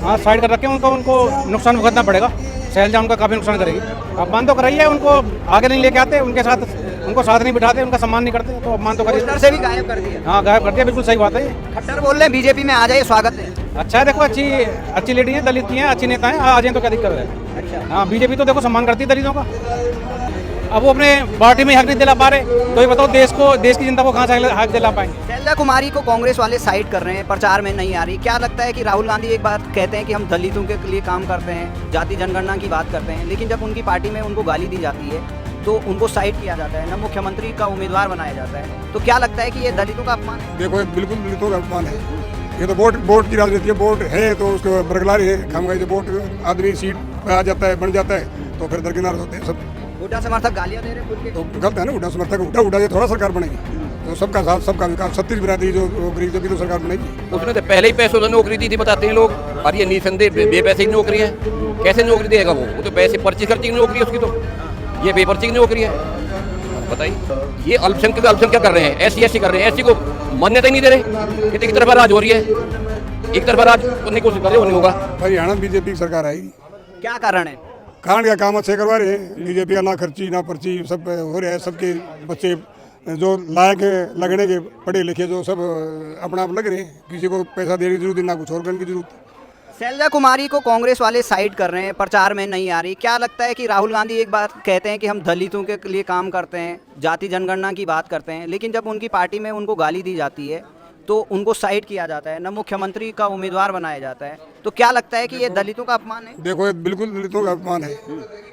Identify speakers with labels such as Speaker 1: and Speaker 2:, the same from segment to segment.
Speaker 1: हाँ साइड कर रखे हैं उनको, उनको नुकसान भुगतना पड़ेगा। शैलजा उनका काफ़ी नुकसान करेगी। अपमान तो कर रही है, उनको आगे नहीं लेके आते, उनके साथ उनको साथ नहीं बिठाते, उनका सम्मान नहीं करते, तो अपमान तो करिए।
Speaker 2: पोस्टर से भी गायब कर दिया।
Speaker 1: हाँ गायब कर दिया, बिल्कुल सही बात है ये।
Speaker 2: खट्टर बोल रहे हैं बीजेपी में आ जाइए, स्वागत है।
Speaker 1: अच्छा है, देखो अच्छी लेडी है, दलित की है, अच्छी नेता है, आ जाए तो क्या दिक्कत है।
Speaker 2: अच्छा,
Speaker 1: हाँ बीजेपी तो देखो सम्मान करती है दलितों का। अब वो अपने पार्टी में हक नहीं दिला पा रहे, तो ये बताओ देश की जनता को कहाँ से हक दिला पाएंगे।
Speaker 2: शैलजा कुमारी को कांग्रेस वाले साइड कर रहे हैं, प्रचार में नहीं आ रही। क्या लगता है कि राहुल गांधी एक बात कहते हैं कि हम दलितों के लिए काम करते हैं, जाति जनगणना की बात करते हैं, लेकिन जब उनकी पार्टी में उनको गाली दी जाती है तो उनको साइड किया जाता है, न मुख्यमंत्री का उम्मीदवार बनाया जाता है। तो क्या लगता है कि ये दलितों का अपमान है?
Speaker 3: देखो बिल्कुल दलितों का अपमान है। ये तो वोट की राजनीति है, वोट है तो उसको बरकरार है। हम गए वोट आदमी सीट पे आ जाता है, बन जाता है, तो फिर दरकिनार होते हैं सब।
Speaker 2: हुड्डा समर्थक गालियां दे रहे हैं खुल के।
Speaker 3: तो गलत है ना, हुड्डा समर्थक उठा ये थोड़ा सरकार बनेगी। तो सबका साथ सबका विकास, 36 बिरादरी जो गरीब की तो सरकार बनेगी।
Speaker 4: उसने तो पहले ही पैसों से नौकरी दी थी बताते हैं लोग, और ये निसंदेह बेपैसे की नौकरी है। कैसे नौकरी देगा वो तो पैसे पर्ची खर्ची की नौकरी है उसकी, तो ये बेपर्ची की नौकरी है। बताइए, ये अल्पसंख्यक कर रहे हैं, एससी कर रहे हैं, एससी को मान्यता ही नहीं दे रहे। एक तरफा राज हो रही है, एक तरफा राज करने की कोशिश कर रहे, वो नहीं होगा।
Speaker 3: हरियाणा बीजेपी की सरकार आएगी।
Speaker 2: क्या कारण है?
Speaker 3: कारण क्या, काम अच्छे करवा रहे हैं बीजेपी का, ना खर्ची ना पर्ची सब हो रहा है। सबके बच्चे जो लायक है लगने के, पढ़े लिखे जो सब अपना आप लग रहे हैं, किसी को पैसा देने की जरूरत नहीं, ना कुछ और करने की जरूरत।
Speaker 2: शैलजा कुमारी को कांग्रेस वाले साइड कर रहे हैं, प्रचार में नहीं आ रही। क्या लगता है कि राहुल गांधी एक बात कहते हैं कि हम दलितों के लिए काम करते हैं, जाति जनगणना की बात करते हैं, लेकिन जब उनकी पार्टी में उनको गाली दी जाती है तो उनको साइड किया जाता है, न मुख्यमंत्री का उम्मीदवार बनाया जाता है। तो क्या लगता है कि ये दलितों का अपमान है?
Speaker 3: देखो ये बिल्कुल दलितों का अपमान है।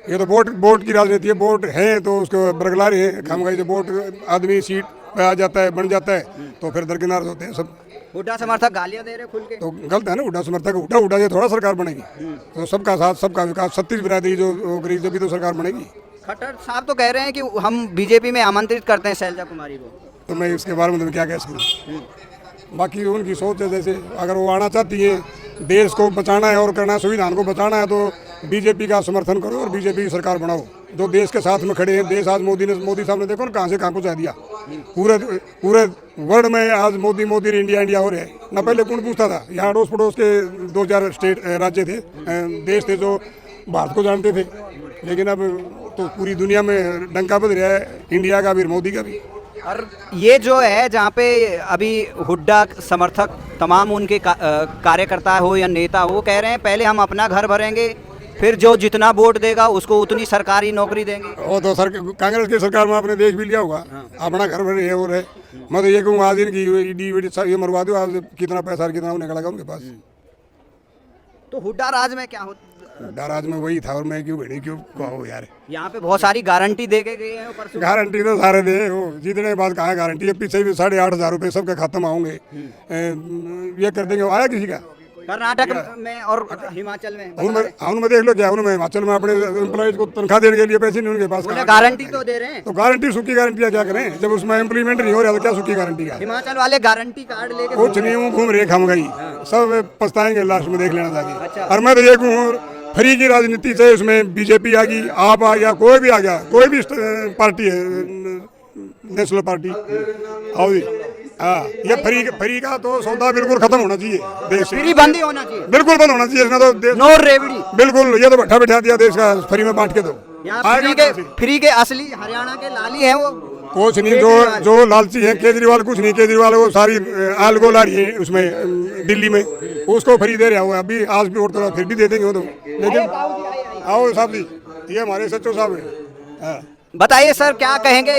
Speaker 3: ये तो वोट की राजनीति है, वोट है तो उसको बरकरार है। हम गए वोट आदमी सीट पे आ जाता है, बन जाता है, तो फिर दरकिनार होते हैं सब।
Speaker 2: हुड्डा समर्थक गालियां दे रहे हैं खुल के।
Speaker 3: तो गलत है ना, हुड्डा समर्थक उठा ये थोड़ा सरकार बनेगी। तो सबका साथ सबका विकास, 36 बिरादरी जो गरीब की तो सरकार बनेगी।
Speaker 2: खट्टर साहब तो कह रहे हैं कि हम बीजेपी में आमंत्रित करते हैं शैलजा कुमारी को।
Speaker 3: तो मैं इसके बारे में क्या कह सकूँ, बाकी उनकी सोच है। जैसे अगर वो आना चाहती है, देश को बचाना है और करना है, संविधान को बचाना है, तो बीजेपी का समर्थन करो और बीजेपी की सरकार बनाओ, जो देश के साथ में खड़े हैं। देश आज मोदी साहब ने देखो ना कहाँ से कहाँ पहुँचा दिया। पूरे वर्ल्ड में आज मोदी इंडिया हो रहे हैं। ना पहले कौन पूछता था, यहाँ अड़ोस पड़ोस के 2-4 स्टेट राज्य थे, देश थे जो भारत को जानते थे, लेकिन अब तो पूरी दुनिया में डंका बज रहा है, इंडिया का भी, मोदी का भी।
Speaker 2: और ये जो है जहाँ पे अभी हुड्डा समर्थक तमाम उनके कार्यकर्ता हो या नेता हो, वो कह रहे हैं पहले हम अपना घर भरेंगे, फिर जो जितना वोट देगा उसको उतनी सरकारी नौकरी देंगे।
Speaker 3: वो तो कांग्रेस की सरकार में आपने देख भी लिया होगा, अपना घर भरे है और है। मैं तो ये कहूँगा आज इनकी ये मरवा दो, आज कितना पैसा कितना उन्हें लगा उनके पास।
Speaker 2: तो हुड्डा राज में क्या होता?
Speaker 3: राज में वही था, और मैं क्यों कहो यार।
Speaker 2: यहाँ पे बहुत सारी गारंटी दे के गए हैं।
Speaker 3: गारंटी तो सारे दे, वो जीतने के बाद कहाँ गारंटी है। पीछे भी 8,500 रुपये सबके खाते में होंगे, ये कर देंगे। आया किसी का?
Speaker 2: कर्नाटक में और हिमाचल में
Speaker 3: उनमें देख लो क्या, उनमें हिमाचल में अपने एम्प्लॉयज को तनख्वाह देने के लिए पैसे नहीं उनके पास।
Speaker 2: गारंटी तो दे रहे हैं।
Speaker 3: तो गारंटी सूखी गारंटी क्या करें, जब उसमें इम्प्लीमेंट नहीं हो रहा तो क्या सूखी गारंटी का।
Speaker 2: हिमाचल वाले गारंटी कार्ड लेके
Speaker 3: कुछ नहीं घूम रहे, हम गई सब पछताएंगे लास्ट में, देख लेना जाके। और मैं तो ये कहूँ फ्री की राजनीति से, उसमें बीजेपी आ गई, आप आ गया, कोई भी आ गया, कोई भी पार्टी है, नेशनल पार्टी आओ जी। हाँ, ये फ्री का तो सौदा बिल्कुल खत्म होना चाहिए देश से।
Speaker 2: फ्री बंदी होना चाहिए,
Speaker 3: बिल्कुल बंद होना चाहिए इसमें तो देश।
Speaker 2: नो रेवड़ी,
Speaker 3: बिल्कुल, ये तो भट्ठा बिठा दिया देश का, फ्री में बांट के दो।
Speaker 2: फ्री के असली हरियाणा के लाली हैं वो।
Speaker 3: कुछ नहीं, जो लालची है केजरीवाल, कुछ नहीं। केजरीवाल वो सारी आलगो ला रही है उसमें दिल्ली में, उसको फ्री दे रहा हुआ। अभी आज भी वोट तो फिर भी दे देंगे वो तो। लेकिन आओ साहब जी, ये हमारे सचिव साहब है।
Speaker 2: बताइए सर, क्या कहेंगे,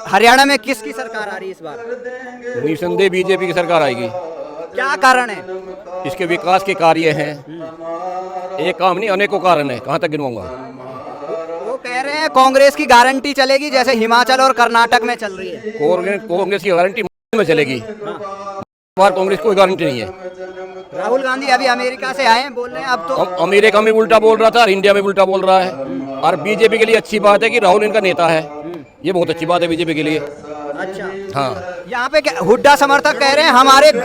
Speaker 2: हरियाणा में किसकी सरकार आ रही है इस बार?
Speaker 4: निसंदेह बीजेपी की सरकार आएगी।
Speaker 2: क्या कारण है?
Speaker 4: इसके विकास के कार्य हैं, एक काम नहीं अनेकों कारण है, कहाँ तक गिनवाऊंगा।
Speaker 2: वो कह रहे हैं कांग्रेस की गारंटी चलेगी जैसे हिमाचल और कर्नाटक में चल रही है।
Speaker 4: कांग्रेस की गारंटी में चलेगी, बार कांग्रेस कोई गारंटी नहीं है।
Speaker 2: राहुल गांधी अभी अमेरिका से आए हैं, बोल रहे हैं अब तो
Speaker 4: अमेरिका में उल्टा बोल रहा था और इंडिया में उल्टा बोल रहा है। और बीजेपी के लिए अच्छी बात है कि राहुल इनका नेता है, ये बहुत अच्छी बात है बीजेपी के लिए।
Speaker 2: अच्छा,
Speaker 4: हाँ,
Speaker 2: यहाँ पे क्या हुड्डा समर्थक कह रहे हैं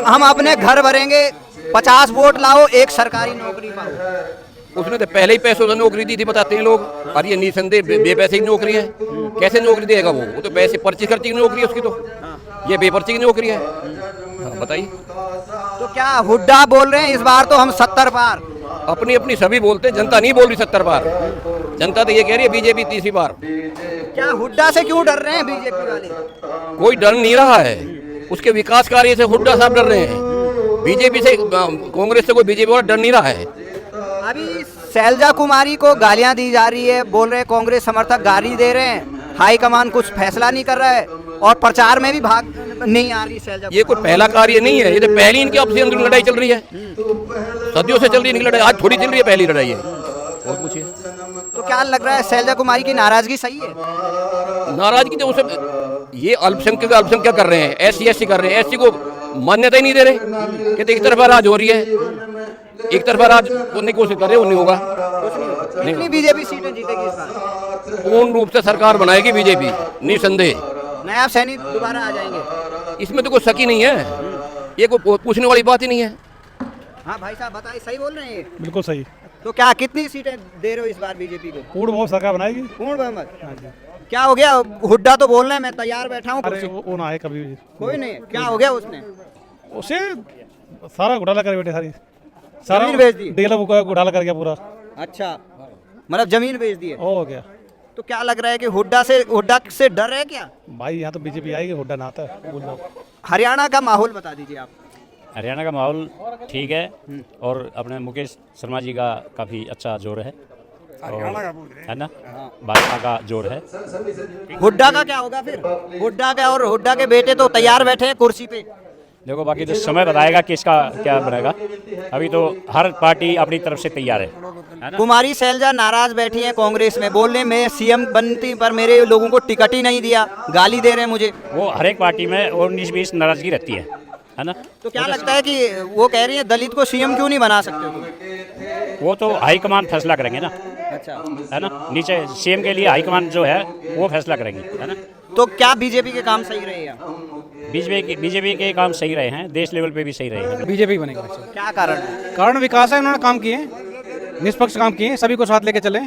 Speaker 2: हम अपने घर भरेंगे, 50 वोट लाओ, एक सरकारी नौकरी पाओ।
Speaker 4: उसने तो पहले ही पैसों से नौकरी दी थी बताते हैं लोग, और ये निसंदेह बेपैसे की नौकरी है। कैसे नौकरी देगा वो तो पैसे पर्ची खर्ची की नौकरी है उसकी, तो ये बेपर्ची की नौकरी है। हाँ, बताइए।
Speaker 2: तो क्या हुड्डा बोल रहे हैं इस बार तो हम 70 पार,
Speaker 4: अपनी अपनी सभी बोलते हैं, जनता नहीं बोल रही 70 बार। जनता तो ये कह रही है बीजेपी तीसरी बार।
Speaker 2: क्या हुड्डा से क्यों डर रहे हैं बीजेपी वाले?
Speaker 4: कोई डर नहीं रहा है, उसके विकास कार्य से हुड्डा साहब डर रहे हैं। बीजेपी से, कांग्रेस से कोई बीजेपी वाला डर नहीं रहा है।
Speaker 2: अभी शैलजा कुमारी को गालियां दी जा रही है, बोल रहे हैं कांग्रेस समर्थक गाली दे रहे हैं, हाईकमान कुछ फैसला नहीं कर रहा है और प्रचार में भी भाग नहीं आ रही शैलजा।
Speaker 4: ये कोई पहला कार्य नहीं है, ये तो पहली इनकी आपसी अंदर लड़ाई चल रही है, सदियों से चल रही है इनकी लड़ाई, आज थोड़ी चल रही है, पहली लड़ाई है। और पूछिए
Speaker 2: तो क्या लग रहा है शैलजा कुमारी की नाराजगी सही है?
Speaker 4: नाराजगी तो उसे, ये अल्पसंख्यक कर रहे हैं, SC कर रहे हैं, SC को मान्यता ही नहीं दे रहे, कहते एक तरफा राज हो रही है, एक तरफा राज होने की कोशिश कर रहे, वो नहीं होगा।
Speaker 2: कितनी बीजेपी सीटें जीतेगी इस बार?
Speaker 4: पूर्ण रूप से सरकार बनाएगी बीजेपी, निसंदेह।
Speaker 2: नायब सैनी दोबारा आ जाएंगे?
Speaker 4: इसमें तो कोई शक ही नहीं है, ये कोई पूछने वाली बात ही नहीं है।
Speaker 2: हाँ भाई साहब बताइए, सही बोल रहे हैं ये?
Speaker 5: बिल्कुल सही।
Speaker 2: तो क्या कितनी सीटें दे रहे हो इस बार बीजेपी को?
Speaker 5: पूर्ण बहुत सरकार बनाएगी।
Speaker 2: पूर्ण बहुमत? क्या हो गया? हुड्डा तो बोल रहे हैं मैं तैयार बैठा हूँ।
Speaker 5: अरे वो ना है कभी भी,
Speaker 2: कोई नहीं, क्या हो गया उसने?
Speaker 5: उसे सारा घोटाला कर बैठे, सारा
Speaker 2: जमीन बेच दी?
Speaker 5: डेला घोटाला कर गया पूरा।
Speaker 2: अच्छा, मतलब जमीन बेच दी है?
Speaker 5: हो गया।
Speaker 2: तो क्या लग रहा है कि हुड्डा से डर है क्या?
Speaker 5: भाई यहाँ तो बीजेपी आएगी, हुड्डा ना आता है, बोल रहा हूँ।
Speaker 2: हरियाणा का माहौल बता दीजिए आप।
Speaker 6: हरियाणा का माहौल ठीक है और अपने मुकेश शर्मा जी का काफ़ी अच्छा जोर है, है ना, भाजपा का जोर है।
Speaker 2: हुड्डा का क्या होगा फिर? हुड्डा का, और हुड्डा के बेटे तो तैयार बैठे हैं कुर्सी पे।
Speaker 6: देखो बाकी तो समय बताएगा कि इसका क्या बनेगा, अभी तो हर पार्टी अपनी तरफ से तैयार है ना।
Speaker 2: कुमारी शैलजा नाराज बैठी है कांग्रेस में, बोल रहे मैं सीएम बनती पर मेरे लोगों को टिकट ही नहीं दिया, गाली दे रहे हैं मुझे।
Speaker 6: वो हर एक पार्टी में 19-20 नाराजगी रहती है ना।
Speaker 2: तो क्या लगता है कि वो कह रही है दलित को सीएम क्यों नहीं बना सकते तुम?
Speaker 6: वो तो हाईकमान फैसला करेंगे ना,
Speaker 2: अच्छा,
Speaker 6: है ना, नीचे सीएम के लिए हाईकमान जो है वो फैसला करेंगे, है ना।
Speaker 2: तो क्या बीजेपी के काम सही रहे हैं?
Speaker 6: बीजेपी के काम सही रहे हैं, देश लेवल पे भी सही रहे हैं।
Speaker 1: बीजेपी बनेगा।
Speaker 2: क्या कारण है?
Speaker 1: कारण विकास है, उन्होंने काम किए, निष्पक्ष काम किए, सभी को साथ लेके चले,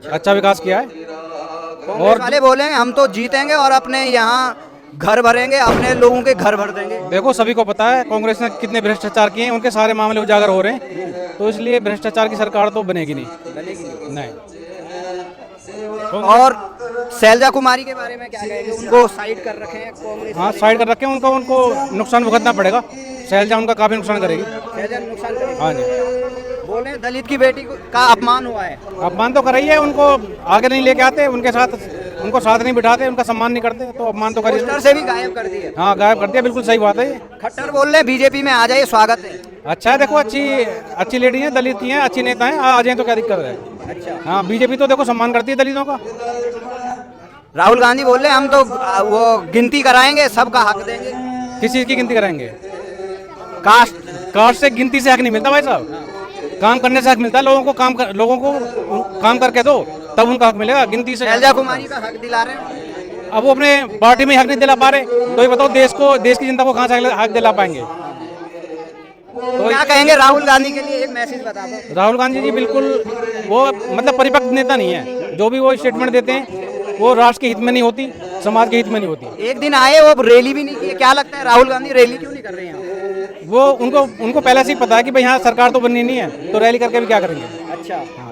Speaker 1: अच्छा विकास किया है।
Speaker 2: कांग्रेस वाले बोले हम तो जीतेंगे और अपने यहाँ घर भरेंगे, अपने लोगों के घर भर देंगे।
Speaker 1: देखो सभी को पता है कांग्रेस ने कितने भ्रष्टाचार किए हैं, उनके सारे मामले उजागर हो रहे हैं, तो इसलिए भ्रष्टाचार की सरकार तो बनेगी नहीं।
Speaker 2: और शैलजा कुमारी के बारे में क्या कहेंगे? उनको साइड कर रखे हैं कांग्रेस?
Speaker 1: हाँ साइड कर रखे हैं, उनको नुकसान भुगतना पड़ेगा, शैलजा उनका काफी नुकसान करेगी।
Speaker 2: शैलजा नुकसान करेगी?
Speaker 1: हाँ जी।
Speaker 2: बोले हैं दलित की बेटी का अपमान हुआ है।
Speaker 1: अपमान तो कर रही है, उनको आगे नहीं लेके आते, उनको साथ नहीं बिठाते, उनका सम्मान नहीं करते, तो अपमान तो करिए।
Speaker 2: पोस्टर से भी गायब कर दिए।
Speaker 1: हाँ गायब कर दिया, बिल्कुल सही बात है ये।
Speaker 2: खट्टर बोल रहे हैं बीजेपी में आ जाइए, स्वागत है।
Speaker 1: अच्छा है, देखो अच्छी लेडी है, दलित की है, अच्छी नेता है, आ जाए तो क्या दिक्कत है।
Speaker 2: अच्छा,
Speaker 1: हाँ बीजेपी तो देखो सम्मान करती है दलितों का।
Speaker 2: राहुल गांधी बोल रहे हैं हम तो वो गिनती कराएंगे, सबका हक देंगे।
Speaker 1: किस चीज़ की गिनती कराएंगे? कास्ट से गिनती से हक नहीं मिलता भाई साहब, काम करने से हक मिलता है। लोगों को काम करके दो, तब उनका हक मिलेगा, गिनती से।
Speaker 2: शैलजा कुमारी का हक दिला रहे हैं।
Speaker 1: अब वो अपने पार्टी में हक नहीं दिला पा रहे, तो ये बताओ देश की जनता को कहाँ से हक दिला पाएंगे?
Speaker 2: तो क्या कहेंगे राहुल गांधी के लिए? एक मैसेज बता दो।
Speaker 1: राहुल गांधी जी बिल्कुल वो मतलब परिपक्व नेता नहीं है, जो भी वो स्टेटमेंट देते हैं वो राष्ट्र के हित में नहीं होती, समाज के हित में नहीं होती।
Speaker 2: एक दिन आए वो रैली भी नहीं की, क्या लगता है राहुल गांधी रैली क्यों नहीं कर रहे हैं?
Speaker 1: वो उनको पहले से ही पता है कि भाई यहाँ सरकार तो बननी नहीं है, तो रैली करके भी क्या करेंगे।
Speaker 2: अच्छा।